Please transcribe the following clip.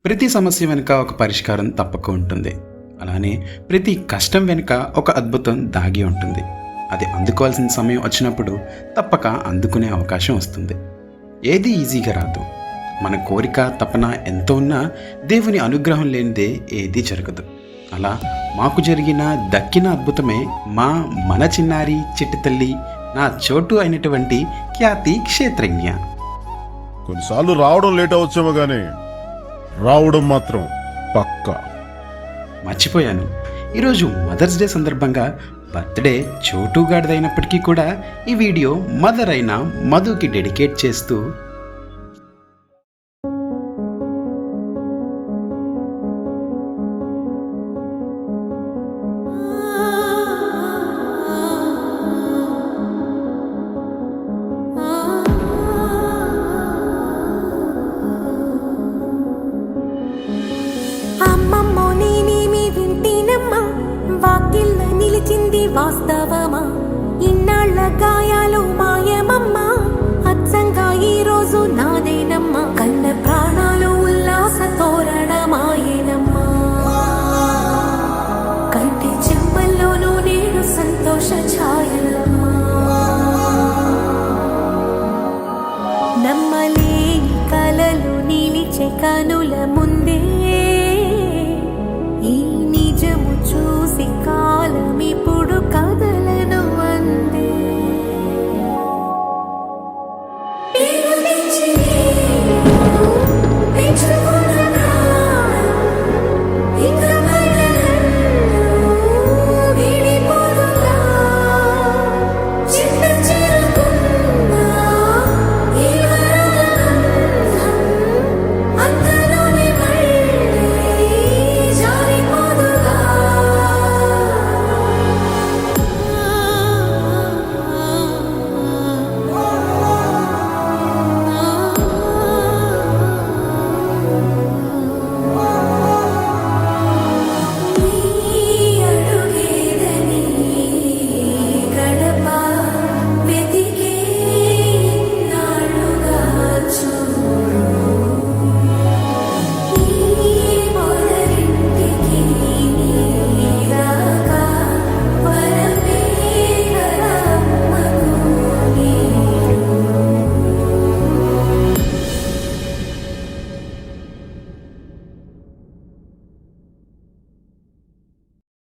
ప్రతి సమస్య వెనుక ఒక పరిష్కారం తప్పక ఉంటుంది. అలానే ప్రతి కష్టం వెనుక ఒక అద్భుతం దాగి ఉంటుంది. అది అందుకోవాల్సిన సమయం వచ్చినప్పుడు తప్పక అందుకునే అవకాశం వస్తుంది. ఏది ఈజీగా రాదు. మన కోరిక తపన ఎంత ఉన్నా దేవుని అనుగ్రహం లేనిదే ఏదీ జరగదు. అలా మాకు జరిగిన దక్కిన అద్భుతమే మన చిన్నారి చిట్టి తల్లి నా చోటు అయినటువంటి ఖ్యాతి క్షేత్రజ్ఞ. కొన్నిసార్లు రావడం లేట్ అవచ్చేమో కానీ రావడం మాత్రం పక్కా. మర్చిపోయాను, ఈరోజు మదర్స్ డే సందర్భంగా బర్త్డే చోటుగాడిదైనప్పటికీ కూడా ఈ వీడియో మదర్ అయిన మధుకి డెడికేట్ చేస్తూ వాస్తవమా ఇన్నాళ్ళ గాయాలు మాయమమ్మా అచ్చంగా ఈ రోజు నాదేనమ్మా కన్న ప్రాణాలు ఉల్లాస తోరణమాయేనమ్మా కంటి చెంపల్లోనూ నేడు సంతోష ఛాయలమ్మా నమ్మలేని కలలు నిలిచే కనుల ముందే